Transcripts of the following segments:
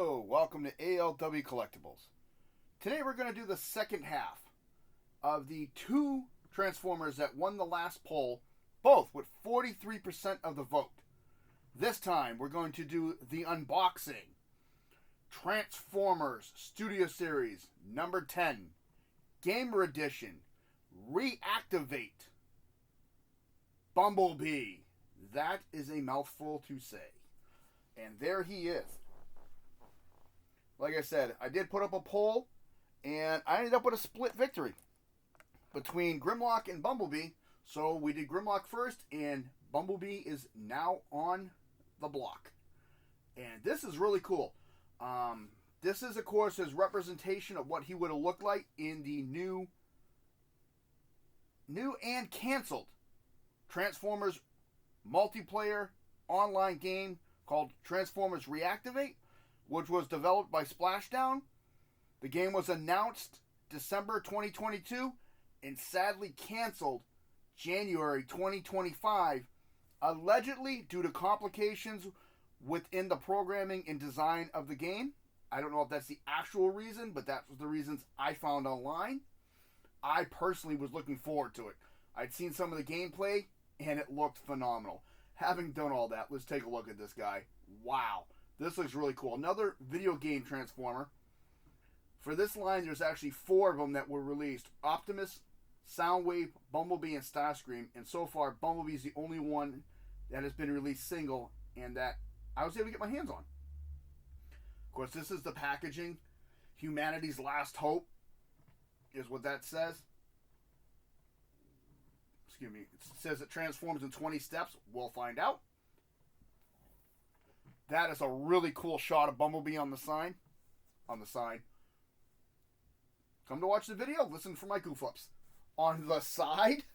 Hello, welcome to ALW Collectibles. Today we're going to do the second half of the two Transformers that won the last poll, both with 43% of the vote. This time we're going to do the unboxing. Transformers Studio Series number 10, Gamer Edition, Reactivate Bumblebee. That is a mouthful to say. And there he is. Like I said, I did put up a poll, and I ended up with a split victory between Grimlock and Bumblebee. So we did Grimlock first, and Bumblebee is now on the block. And this is really cool. This is, of course, his representation of what he would have looked like in the new and canceled Transformers multiplayer online game called Transformers Reactivate, which was developed by Splashdown. The game was announced December 2022 and sadly canceled January 2025, allegedly due to complications within the programming and design of the game. I don't know if that's the actual reason, but that was the reasons I found online. I personally was looking forward to it. I'd seen some of the gameplay, and it looked phenomenal. Having done all that, let's take a look at this guy. Wow. This looks really cool. Another video game Transformer. For this line, there's actually 4 of them that were released. Optimus, Soundwave, Bumblebee, and Starscream. And so far, Bumblebee is the only one that has been released single and that I was able to get my hands on. Of course, this is the packaging. Humanity's last hope is what that says. Excuse me. It says it transforms in 20 steps. We'll find out. That is a really cool shot of Bumblebee on the sign. On the side. Come to watch the video. Listen for my goof ups. On the side.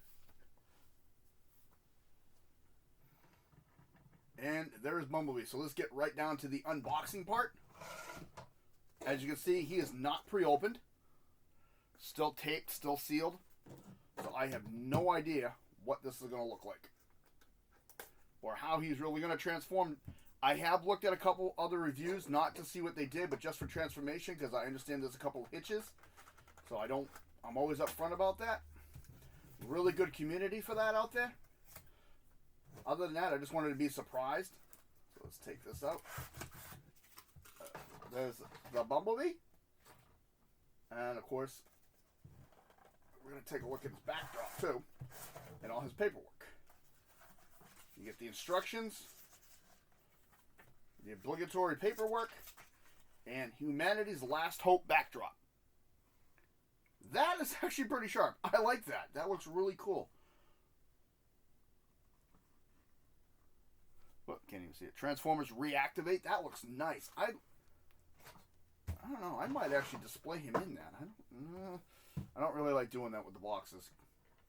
And there's Bumblebee. So let's get right down to the unboxing part. As you can see, he is not pre-opened. Still taped, still sealed. So I have no idea what this is going to look like. Or how he's really going to transform. I have looked at a couple other reviews, not to see what they did, but just for transformation, because I understand there's a couple of hitches. So I'm always upfront about that. Really good community for that out there. Other than that, I just wanted to be surprised. So let's take this out. There's the Bumblebee. And of course, we're going to take a look at his backdrop too. And all his paperwork. You get the instructions. The obligatory paperwork. And Humanity's Last Hope backdrop. That is actually pretty sharp. I like that. That looks really cool. Look, can't even see it. Transformers Reactivate. That looks nice. I don't know. I might actually display him in that. I don't really like doing that with the boxes.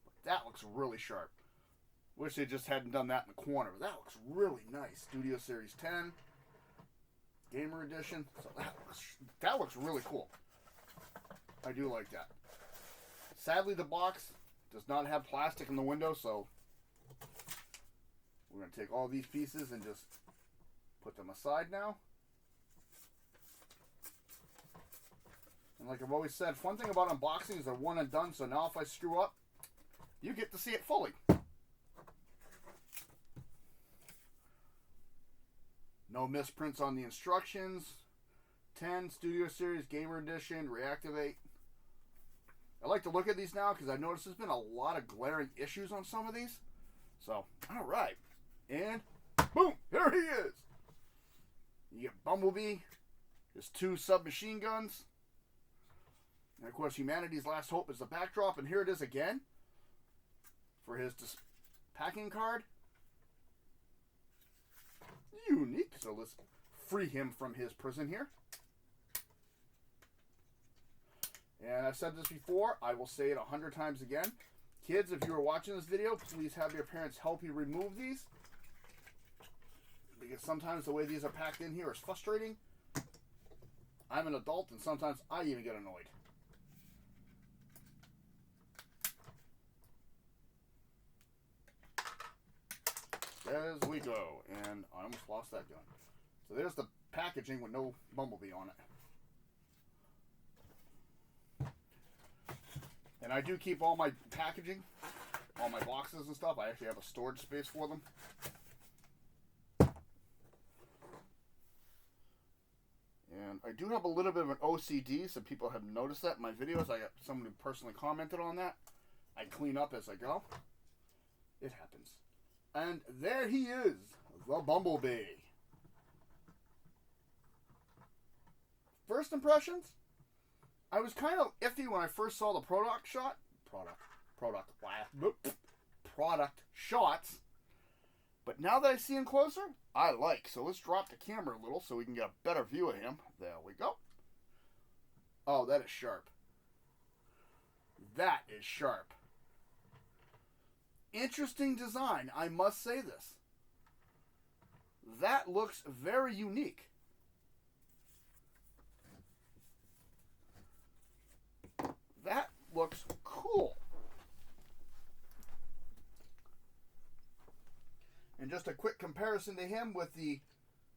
But that looks really sharp. Wish they just hadn't done that in the corner. That looks really nice. Studio Series 10. Gamer Edition. So that looks really cool. I do like that. Sadly, the box does not have plastic in the window, so we're going to take all these pieces and just put them aside now. And like I've always said, fun thing about unboxing is they're one and done, so now if I screw up, you get to see it fully. No misprints on the instructions. 10, Studio Series, Gamer Edition, Reactivate. I like to look at these now because I noticed there's been a lot of glaring issues on some of these. So, alright. And, boom, here he is. You get Bumblebee, his 2 submachine guns. And of course, Humanity's Last Hope is the backdrop. And here it is again for his packing card. Unique. So let's free him from his prison here. And I've said this before. I will say it 100 times again. Kids, if you are watching this video, please have your parents help you remove these. Because sometimes the way these are packed in here is frustrating. I'm an adult and sometimes I even get annoyed. As we go. And I almost lost that gun. So there's the packaging with no Bumblebee on it. And I do keep all my packaging, all my boxes and stuff. I actually have a storage space for them. And I do have a little bit of an OCD. Some people have noticed that in my videos. I got someone who personally commented on that. I clean up as I go. It happens. And there he is, the Bumblebee. First impressions? I was kind of iffy when I first saw the product shots. But now that I see him closer, I like. So let's drop the camera a little so we can get a better view of him. There we go. Oh, that is sharp. That is sharp. Interesting design, I must say this. That looks very unique. That looks cool. And just a quick comparison to him with the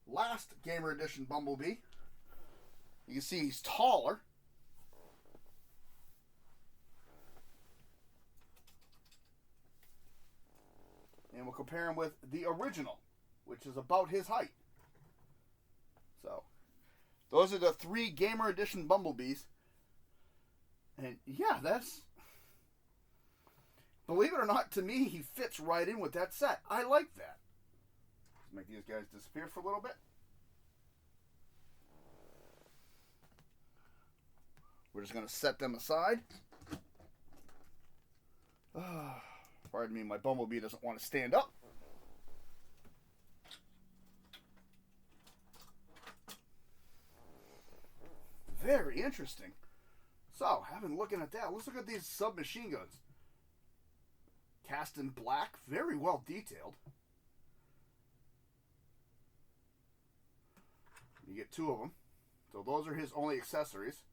last Gamer Edition Bumblebee. You can see he's taller. And we'll compare him with the original, which is about his height. So, those are the 3 Gamer Edition Bumblebees. And yeah, that's... Believe it or not, to me, he fits right in with that set. I like that. Let's make these guys disappear for a little bit. We're just going to set them aside. Pardon me, my Bumblebee doesn't want to stand up. Very interesting. So, having looking at that, let's look at these submachine guns. Cast in black, very well detailed. You get 2 of them. So those are his only accessories.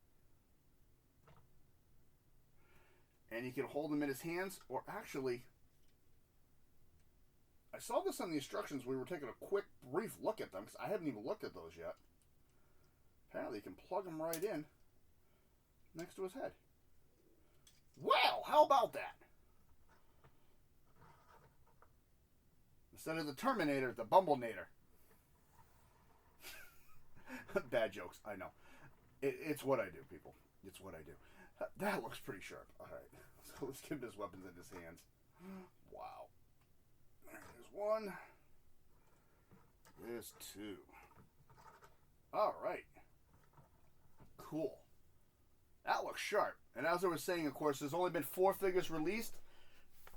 And he can hold them in his hands, or actually, I saw this on the instructions. We were taking a quick, brief look at them, because I haven't even looked at those yet. Apparently you can plug them right in next to his head. Well, how about that? Instead of the Terminator, the Bumblenator. Bad jokes, I know. It's what I do, people. It's what I do. That looks pretty sharp. Alright, so let's give him his weapons in his hands. Wow. There's 1. There's 2. Alright. Cool. That looks sharp. And as I was saying, of course, there's only been 4 figures released.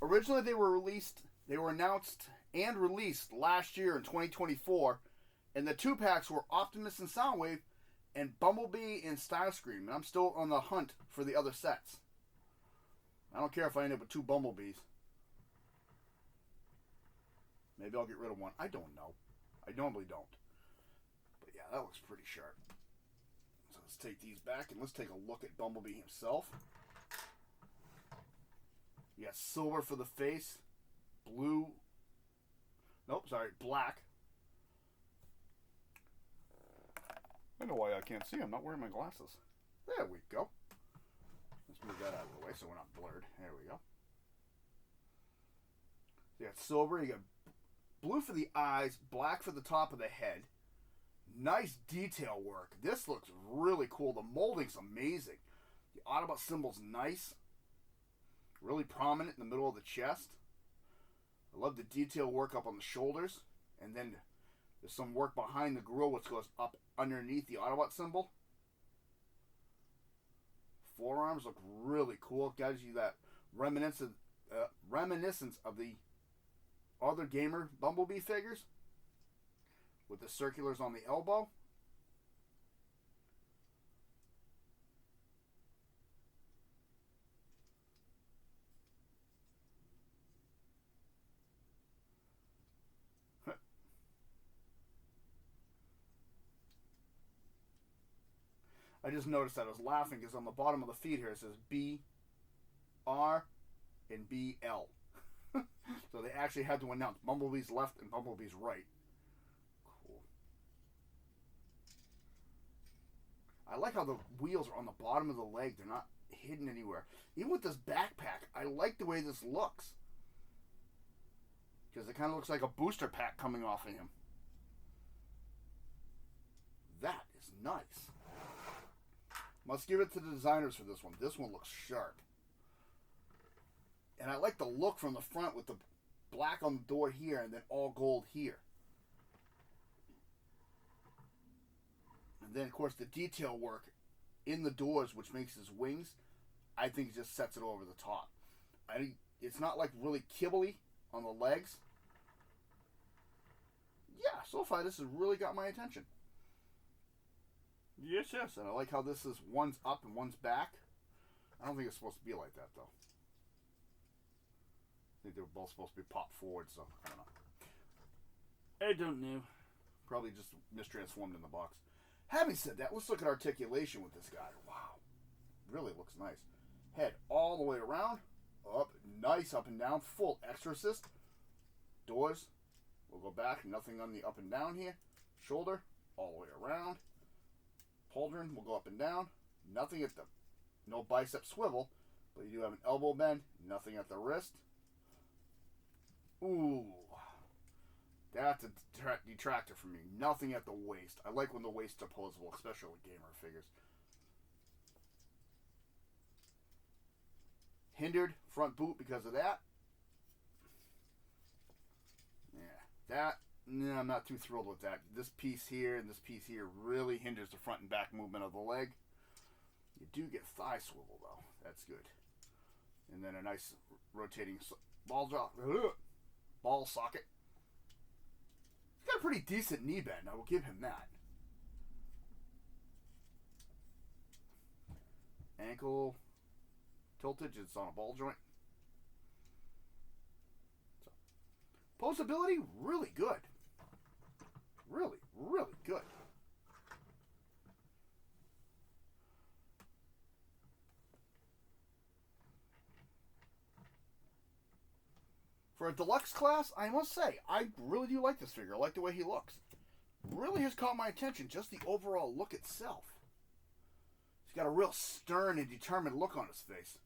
Originally, they were announced and released last year in 2024. And the 2 packs were Optimus and Soundwave and Bumblebee and Starscream. And I'm still on the hunt for the other sets. I don't care if I end up with 2 Bumblebees. Maybe I'll get rid of 1. I don't know. I normally don't. But yeah, that looks pretty sharp. So let's take these back and let's take a look at Bumblebee himself. You got silver for the face. Blue. Nope, sorry, black. I know why I can't see. I'm not wearing my glasses. There we go. Let's move that out of the way so we're not blurred. There we go. You got silver. You got blue for the eyes, black for the top of the head. Nice detail work. This looks really cool. The molding's amazing. The Autobot symbol's nice. Really prominent in the middle of the chest. I love the detail work up on the shoulders. And then there's some work behind the grill which goes up underneath the Autobot symbol. Forearms look really cool. It gives you that reminiscence of the other Gamer Bumblebee figures with the circulars on the elbow. I just noticed that I was laughing because on the bottom of the feet here it says B, R, and BL. So they actually had to announce Bumblebee's left and Bumblebee's right. Cool. I like how the wheels are on the bottom of the leg. They're not hidden anywhere. Even with this backpack, I like the way this looks. Because it kind of looks like a booster pack coming off of him. That is nice. Must give it to the designers for this one. This one looks sharp. And I like the look from the front with the black on the door here and then all gold here. And then, of course, the detail work in the doors, which makes his wings, I think it just sets it over the top. It's not like really kibbly on the legs. Yeah, so far this has really got my attention. Yes, yes. And I like how this is one's up and one's back. I don't think it's supposed to be like that, though. I think they were both supposed to be popped forward, so I don't know. I don't know. Probably just mistransformed in the box. Having said that, let's look at articulation with this guy. Wow. Really looks nice. Head all the way around. Up. Nice up and down. Full extra assist. Doors. We'll go back. Nothing on the up and down here. Shoulder. All the way around. Pauldron will go up and down. Nothing at the... No bicep swivel. But you do have an elbow bend. Nothing at the wrist. Ooh. That's a detractor for me. Nothing at the waist. I like when the waist's opposable, especially with gamer figures. Hindered front boot because of that. Yeah, that, no, I'm not too thrilled with that. This piece here and this piece here really hinders the front and back movement of the leg. You do get thigh swivel, though. That's good. And then a nice rotating ball drop. Ball socket. He's got a pretty decent knee bend. I will give him that. Ankle tiltage. It's on a ball joint. So, posability, really good. Really, really good. For a deluxe class, I must say, I really do like this figure. I like the way he looks. Really has caught my attention, just the overall look itself. He's got a real stern and determined look on his face.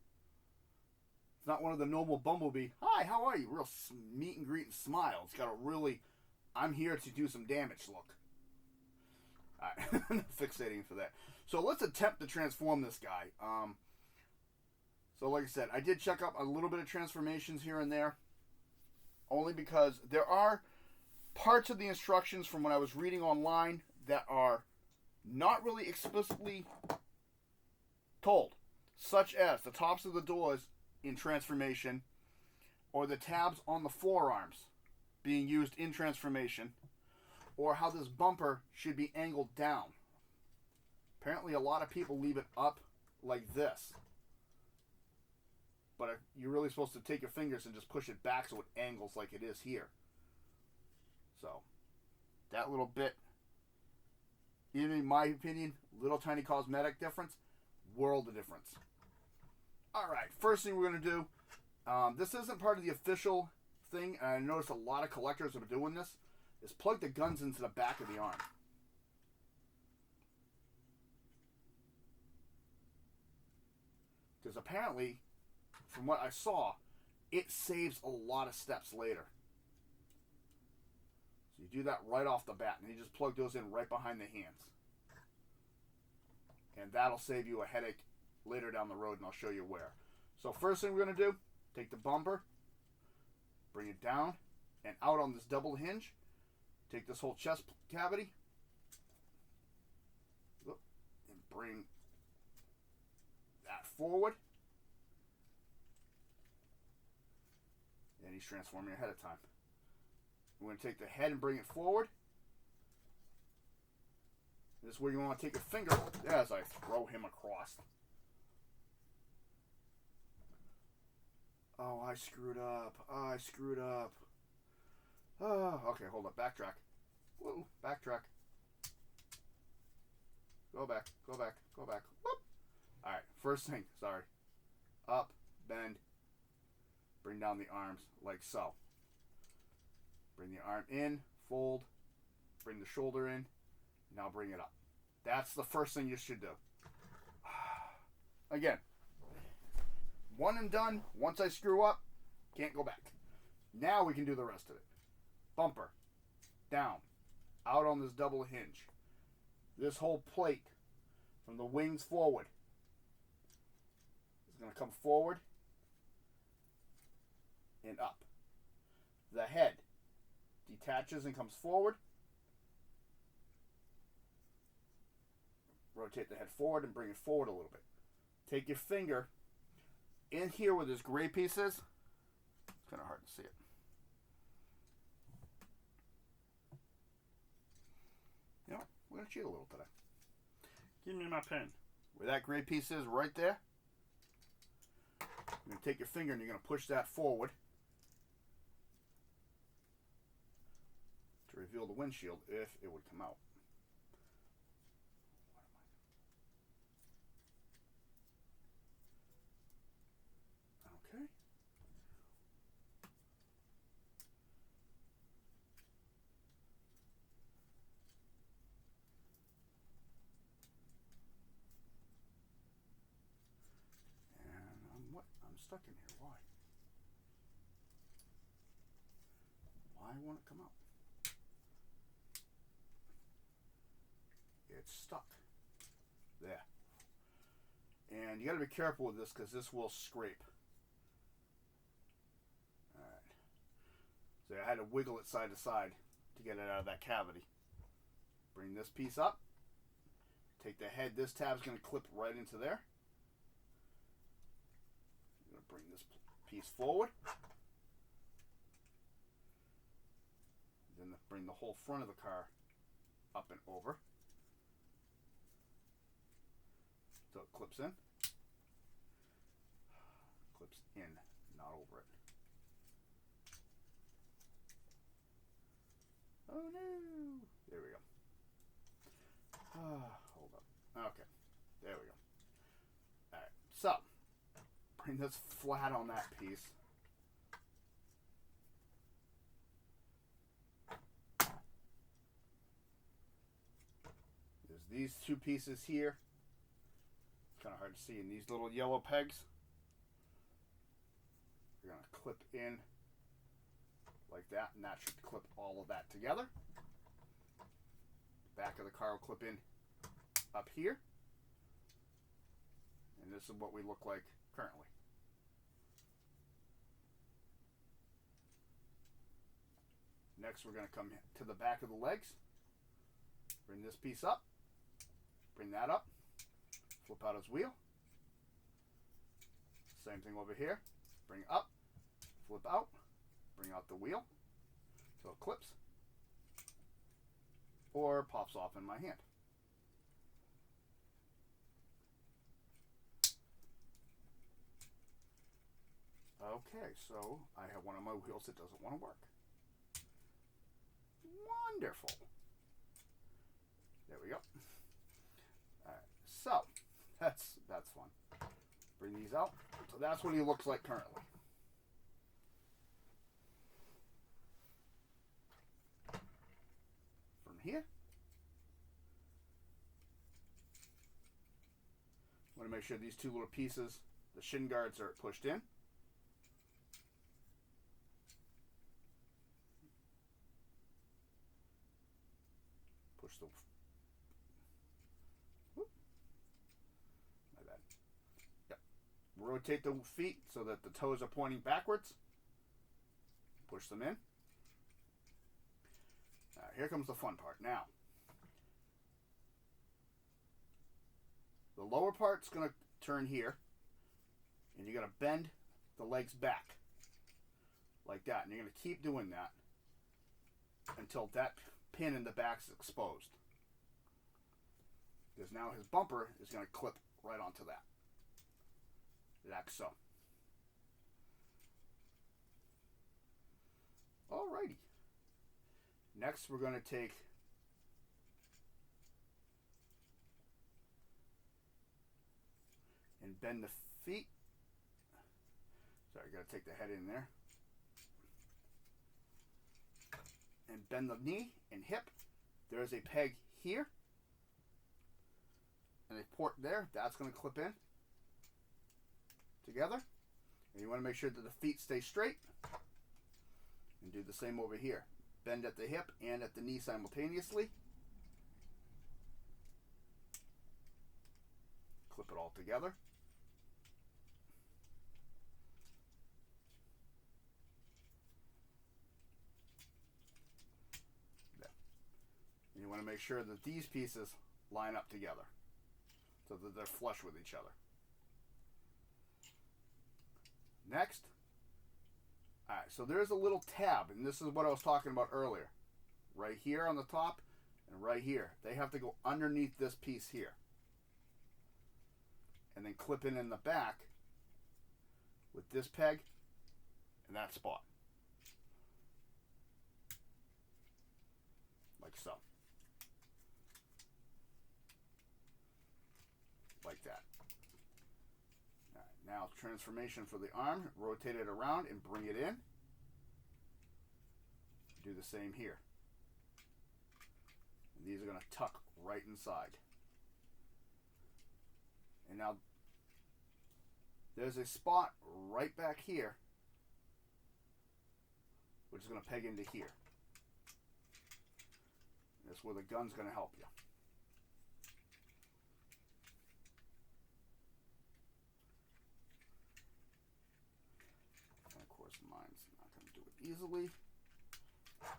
It's not one of the normal Bumblebee, hi, how are you? Real meet and greet and smile. It's got a really, I'm here to do some damage look. Alright, I'm not fixating for that. So let's attempt to transform this guy. So like I said, I did check up a little bit of transformations here and there. Only because there are parts of the instructions from when I was reading online that are not really explicitly told. Such as the tops of the doors in transformation, or the tabs on the forearms being used in transformation, or how this bumper should be angled down. Apparently a lot of people leave it up like this. But you're really supposed to take your fingers and just push it back so it angles like it is here. So, that little bit, in my opinion, little tiny cosmetic difference, world of difference. Alright, first thing we're going to do, this isn't part of the official thing, and I noticed a lot of collectors are doing this, is plug the guns into the back of the arm. Because apparently, from what I saw, it saves a lot of steps later. So you do that right off the bat, and you just plug those in right behind the hands. And that'll save you a headache later down the road, and I'll show you where. So first thing we're going to do, take the bumper, bring it down, and out on this double hinge. Take this whole chest cavity, and bring that forward. And he's transforming ahead of time. We're going to take the head and bring it forward. This is where you want to take your finger as I throw him across. Oh, I screwed up. I screwed up. Oh, okay, hold up. Backtrack. Whoa, backtrack. Go back, go back, go back. Whoop. Alright, first thing, sorry. Up, bend. Bring down the arms like so. Bring the arm in, fold, bring the shoulder in, now bring it up. That's the first thing you should do. Again, one and done. Once I screw up, can't go back. Now we can do the rest of it. Bumper, down, out on this double hinge. This whole plate from the wings forward is going to come forward and up. The head detaches and comes forward. Rotate the head forward and bring it forward a little bit. Take your finger in here where this gray piece is. It's kind of hard to see it. You know, we're going to cheat a little today. Give me my pen. Where that gray piece is, right there, you're going to take your finger and you're going to push that forward to reveal the windshield if it would come out. Okay. I'm stuck in here. Why? Why won't it come out? It's stuck. There. And you got to be careful with this because this will scrape. Alright. So I had to wiggle it side to side to get it out of that cavity. Bring this piece up. Take the head. This tab's going to clip right into there. Bring this piece forward. Then bring the whole front of the car up and over. So it clips in. Clips in, not over it. Oh no! There we go. Hold up. Okay. There we go. Alright, so bring this flat on that piece. There's these two pieces here. It's kind of hard to see. And these little yellow pegs. You're going to clip in like that, and that should clip all of that together. Back of the car will clip in up here. And this is what we look like currently. Next, we're going to come to the back of the legs. Bring this piece up. Bring that up. Flip out his wheel. Same thing over here. Bring it up. Flip out. Bring out the wheel. So it clips. Or pops off in my hand. Okay, so I have one of my wheels that doesn't want to work. Wonderful. There we go. Alright, so that's fun. Bring these out. So that's what he looks like currently. From here, I want to make sure these two little pieces, the shin guards, are pushed in. Push the... Whoop. My bad. Yep. Rotate the feet so that the toes are pointing backwards. Push them in. Here comes the fun part. Now, the lower part's going to turn here, and you're going to bend the legs back like that. And you're going to keep doing that until that pin in the back is exposed. Because now his bumper is going to clip right onto that. Like so. Alrighty. Next, we're going to take and bend the feet. Sorry, got to take the head in there. And bend the knee and hip. There's a peg here. and a port there. That's going to clip in together. And you want to make sure that the feet stay straight. And do the same over here. Bend at the hip and at the knee simultaneously. Clip it all together. There. And you want to make sure that these pieces line up together so that they're flush with each other. Next, alright, so there's a little tab, and this is what I was talking about earlier. Right here on the top and right here. They have to go underneath this piece here. And then clip in the back with this peg and that spot. Like so. Like that. Now transformation for the arm, rotate it around and bring it in. Do the same here. And these are going to tuck right inside. And now there's a spot right back here which is going to peg into here. That's where the gun's going to help you. Mine's not going to do it easily.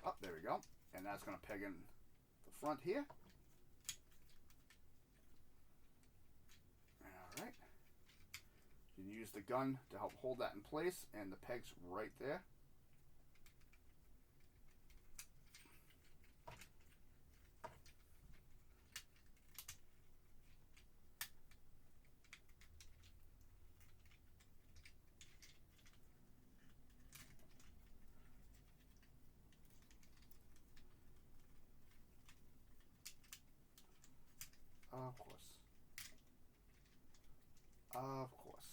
Oh, there we go. And that's going to peg in the front here. Alright. You can use the gun to help hold that in place, and the peg's right there. Of course. Of course.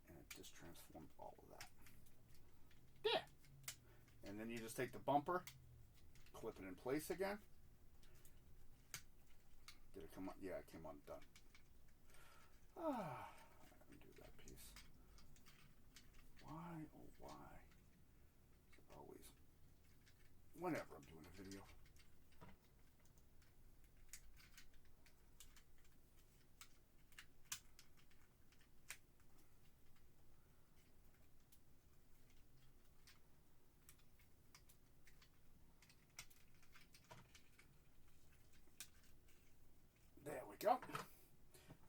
And it just transformed all of that. Yeah. And then you just take the bumper, clip it in place again. Did it come on? Yeah, it came undone. Undo that piece. Why, oh why? Is it always, whenever I'm doing a video. There we go.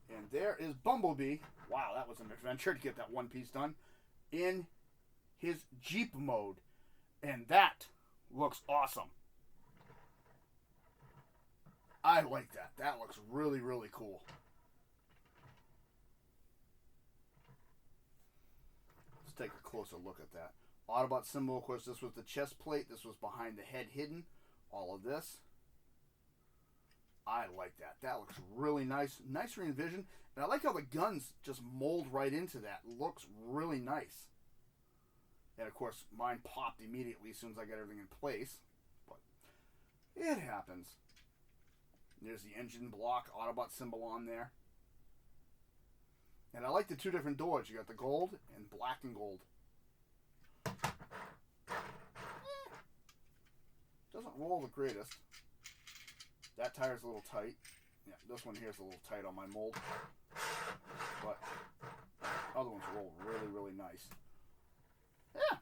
And there is Bumblebee. Wow, that was an adventure to get that one piece done in his Jeep mode. And that looks awesome. I like that. That looks really, really cool. Let's take a closer look at that. Autobot symbol, of course, this was the chest plate. This was behind the head hidden. All of this. I like that. That looks really nice. Nice re-envision. And I like how the guns just mold right into that. Looks really nice. And of course, mine popped immediately as soon as I got everything in place. But it happens. There's the engine block, Autobot symbol on there. And I like the two different doors. You got the gold and black and gold. Doesn't roll the greatest. That tire's a little tight. Yeah, this one here is a little tight on my mold. But other ones roll really, really nice. Yeah.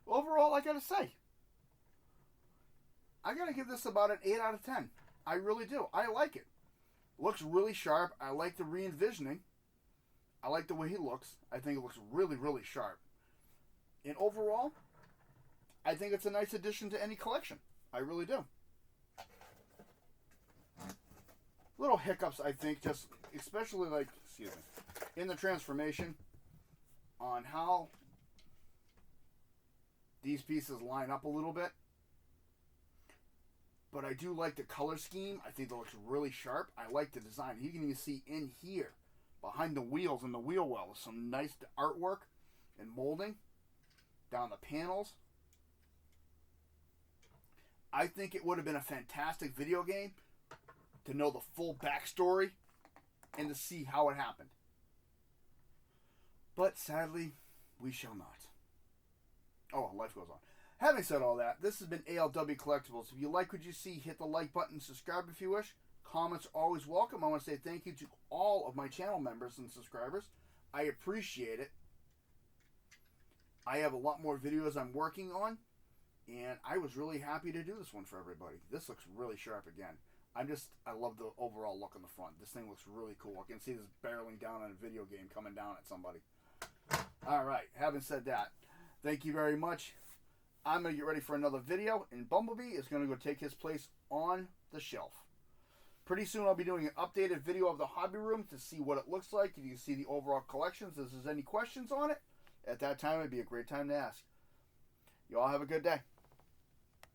Overall, I gotta say, I gotta give this about an 8 out of 10. I really do. I like it. Looks really sharp. I like the re-envisioning. I like the way he looks. I think it looks really, really sharp. And overall, I think it's a nice addition to any collection. I really do. Little hiccups, I think, just especially like, excuse me, in the transformation on how these pieces line up a little bit. But I do like the color scheme. I think it looks really sharp. I like the design. You can even see in here, behind the wheels and the wheel well, some nice artwork and molding down the panels. I think it would have been a fantastic video game to know the full backstory and to see how it happened. But sadly, we shall not. Oh, life goes on. Having said all that, this has been ALW Collectibles. If you like what you see, hit the like button, subscribe if you wish. Comments are always welcome. I want to say thank you to all of my channel members and subscribers. I appreciate it. I have a lot more videos I'm working on, and I was really happy to do this one for everybody. This looks really sharp again. I love the overall look on the front. This thing looks really cool. I can see this barreling down on a video game coming down at somebody. Alright, having said that, thank you very much. I'm going to get ready for another video, and Bumblebee is going to go take his place on the shelf. Pretty soon I'll be doing an updated video of the hobby room to see what it looks like. You can see the overall collections. If there's any questions on it, at that time it'd be a great time to ask. You all have a good day.